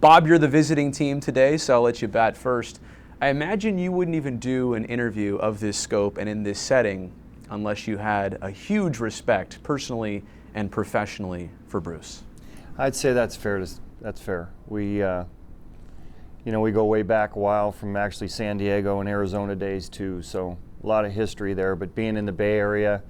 Bob, you're the visiting team today, so I'll let you bat first. I imagine you wouldn't even do an interview of this scope and in this setting unless you had a huge respect personally and professionally for Bruce. I'd say that's fair. That's fair. We we go way back a while from actually San Diego and Arizona days too, so a lot of history there. But being in the Bay Area,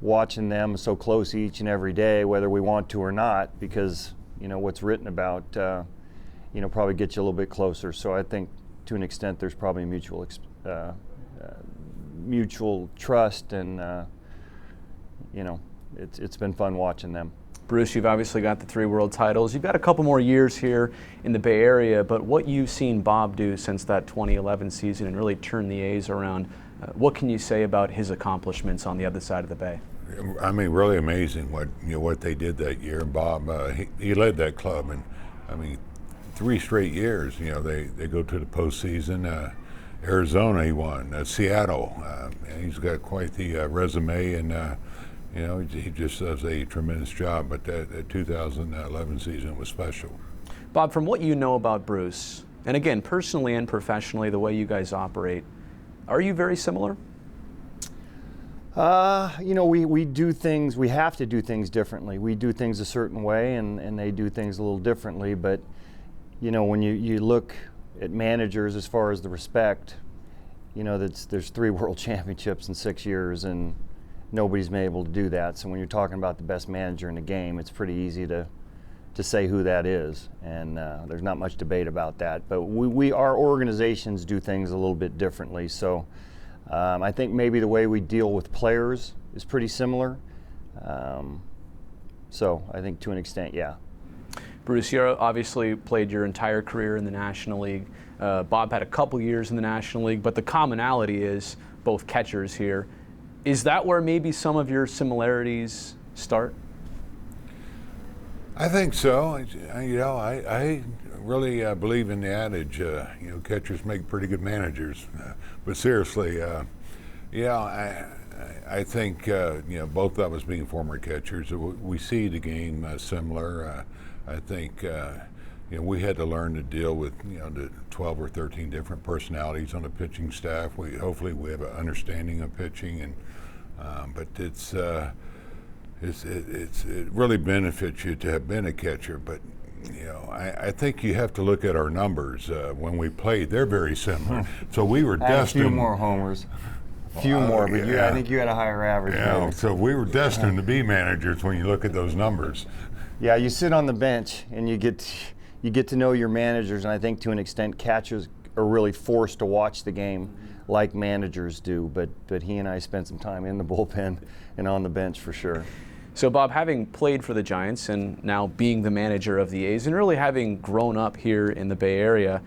watching them so close each and every day, whether we want to or not, because what's written about, probably gets you a little bit closer. So I think to an extent there's probably mutual trust, and it's been fun watching them. Bruce, you've obviously got the 3 world titles. You've got a couple more years here in the Bay Area, but what you've seen Bob do since that 2011 season and really turn the A's around, what can you say about his accomplishments on the other side of the Bay? I mean, really amazing what they did that year. And Bob, he led that club, and I mean, 3 straight years. They go to the postseason. Arizona, he won. Seattle, and he's got quite the resume, and he just does a tremendous job. But that 2011 season was special. Bob, from what you know about Bruce, and again, personally and professionally, the way you guys operate, are you very similar? We do things, we have to do things differently. We do things a certain way, and they do things a little differently. But, when you look at managers as far as the respect, there's 3 world championships in 6 years, and nobody's been able to do that. So when you're talking about the best manager in the game, it's pretty easy to say who that is, and there's not much debate about that. But our organizations do things a little bit differently. So I think maybe the way we deal with players is pretty similar. So I think to an extent, yeah. Bruce, you obviously played your entire career in the National League. Bob had a couple years in the National League, but the commonality is both catchers here. Is that where maybe some of your similarities start? I think so. I really believe in the adage, catchers make pretty good managers. But seriously, I think, both of us being former catchers, we see the game similar. I think, we had to learn to deal with, the 12 or 13 different personalities on the pitching staff. Hopefully we have an understanding of pitching, and but it really benefits you to have been a catcher. But I think you have to look at our numbers when we played. They're very similar. So we were destined. A few more homers. Few more, but I think you had a higher average. Yeah, so we were destined to be managers when you look at those numbers. Yeah, you sit on the bench and you get to know your managers, and I think to an extent catchers are really forced to watch the game like managers do. But he and I spent some time in the bullpen and on the bench for sure. So Bob, having played for the Giants and now being the manager of the A's and really having grown up here in the Bay Area,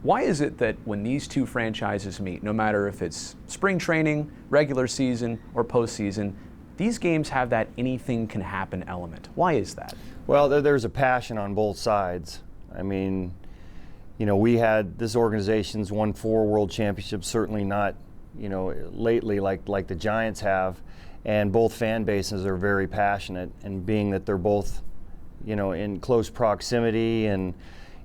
why is it that when these 2 franchises meet, no matter if it's spring training, regular season, or postseason, these games have that anything can happen element? Why is that? Well, there's a passion on both sides. I mean, this organization's won 4 world championships, certainly not, lately like the Giants have. And both fan bases are very passionate, and being that they're both, in close proximity, and,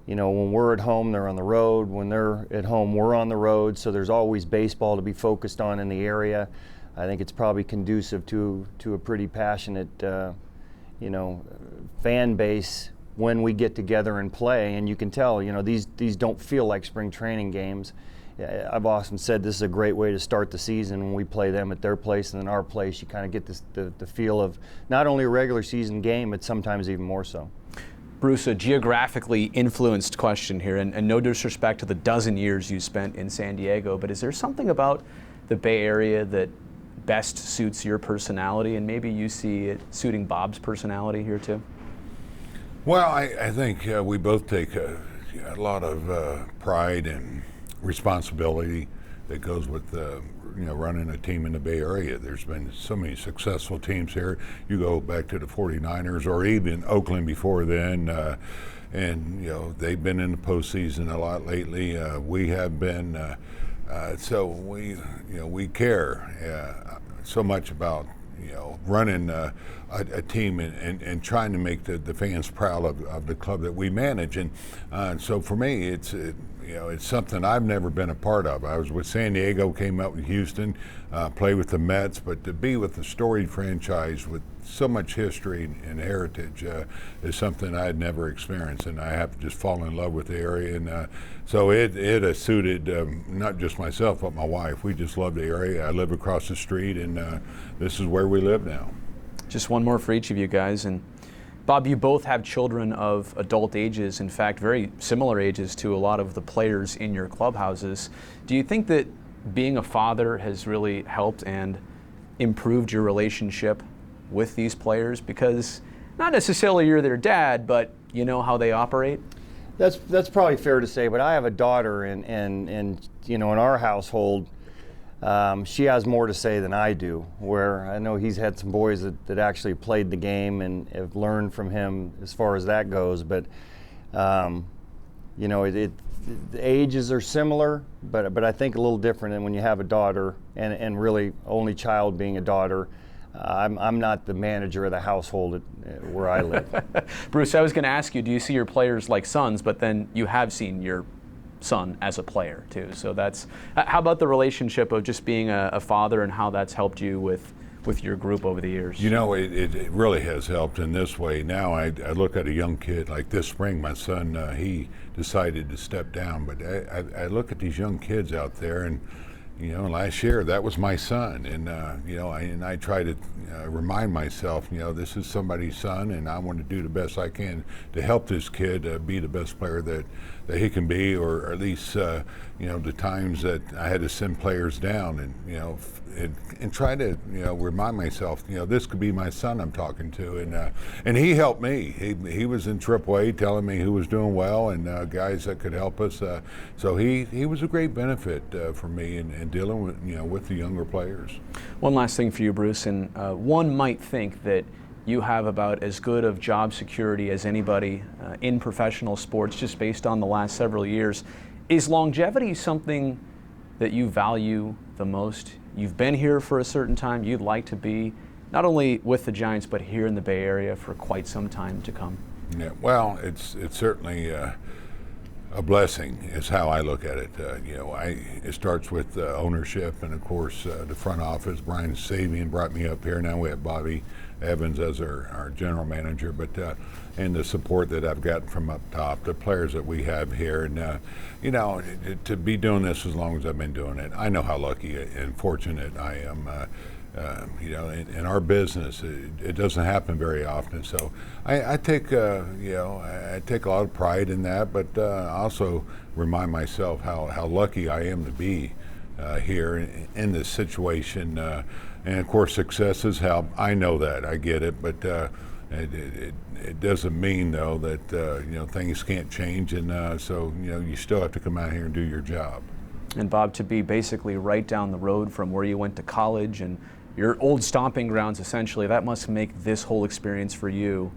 when we're at home, they're on the road. When they're at home, we're on the road. So there's always baseball to be focused on in the area. I think it's probably conducive to a pretty passionate, fan base when we get together and play. And you can tell, these don't feel like spring training games. I've often said this is a great way to start the season when we play them at their place and then our place. You kind of get the feel of not only a regular season game, but sometimes even more so. Bruce, a geographically influenced question here, and no disrespect to the dozen years you spent in San Diego, but is there something about the Bay Area that best suits your personality, and maybe you see it suiting Bob's personality here too? Well, I think we both take a lot of pride and responsibility that goes with running a team in the Bay Area. There's been so many successful teams here. You go back to the 49ers or even Oakland before then, and they've been in the postseason a lot lately. We have been, so we care so much about running a team and trying to make the fans proud of the club that we manage. And so for me, it's something I've never been a part of. I was with San Diego, came up with Houston, played with the Mets, but to be with a storied franchise with so much history and heritage is something I had never experienced, and I have to just fall in love with the area. And so it has suited not just myself, but my wife. We just love the area. I live across the street, and this is where we live now. Just one more for each of you guys. And Bob, you both have children of adult ages, in fact, very similar ages to a lot of the players in your clubhouses. Do you think that being a father has really helped and improved your relationship with these players? Because not necessarily you're their dad, but you know how they operate? That's probably fair to say, but I have a daughter, and in our household, she has more to say than I do, where I know he's had some boys that actually played the game and have learned from him as far as that goes. But, the ages are similar, but I think a little different. And when you have a daughter, and really only child being a daughter, I'm not the manager of the household where I live. Bruce, I was going to ask you, do you see your players like sons, but then you have seen your son as a player too. So how about the relationship of just being a father and how that's helped you with your group over the years? It really has helped in this way. Now I look at a young kid like this spring, my son, he decided to step down, but I look at these young kids out there, and last year that was my son, and I try to remind myself, this is somebody's son, and I want to do the best I can to help this kid be the best player that he can be, or at least the times that I had to send players down, and try to remind myself, this could be my son I'm talking to, and he helped me. He was in AAA telling me who was doing well and guys that could help us. So he was a great benefit for me in dealing with the younger players. One last thing for you, Bruce, and one might think that you have about as good of job security as anybody in professional sports, just based on the last several years. Is longevity something that you value the most? You've been here for a certain time. You'd like to be not only with the Giants, but here in the Bay Area for quite some time to come. Yeah, well, it's certainly a blessing is how I look at it. It starts with ownership, and of course the front office. Brian Sabian brought me up here. Now we have Bobby Evans as our general manager, but and the support that I've gotten from up top, the players that we have here, and to be doing this as long as I've been doing it, I know how lucky and fortunate I am. In our business, it doesn't happen very often. So I take I take a lot of pride in that, but I also remind myself how lucky I am to be here in this situation. And of course, success has helped. I know that. I get it, but it doesn't mean though that things can't change, and so you still have to come out here and do your job. And Bob, to be basically right down the road from where you went to college and your old stomping grounds, essentially, that must make this whole experience for you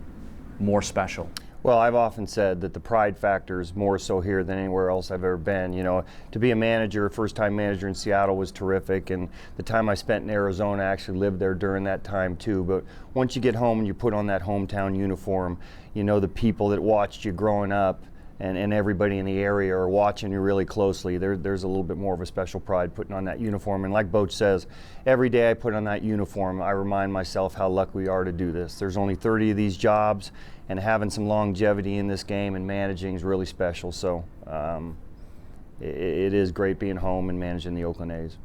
more special. Well, I've often said that the pride factor is more so here than anywhere else I've ever been. To be a manager, first-time manager in Seattle was terrific, and the time I spent in Arizona, I actually lived there during that time too. But once you get home and you put on that hometown uniform, the people that watched you growing up and everybody in the area are watching you really closely. There's a little bit more of a special pride putting on that uniform. And like Bochy says, every day I put on that uniform, I remind myself how lucky we are to do this. There's only 30 of these jobs, and having some longevity in this game and managing is really special. So it is great being home and managing the Oakland A's.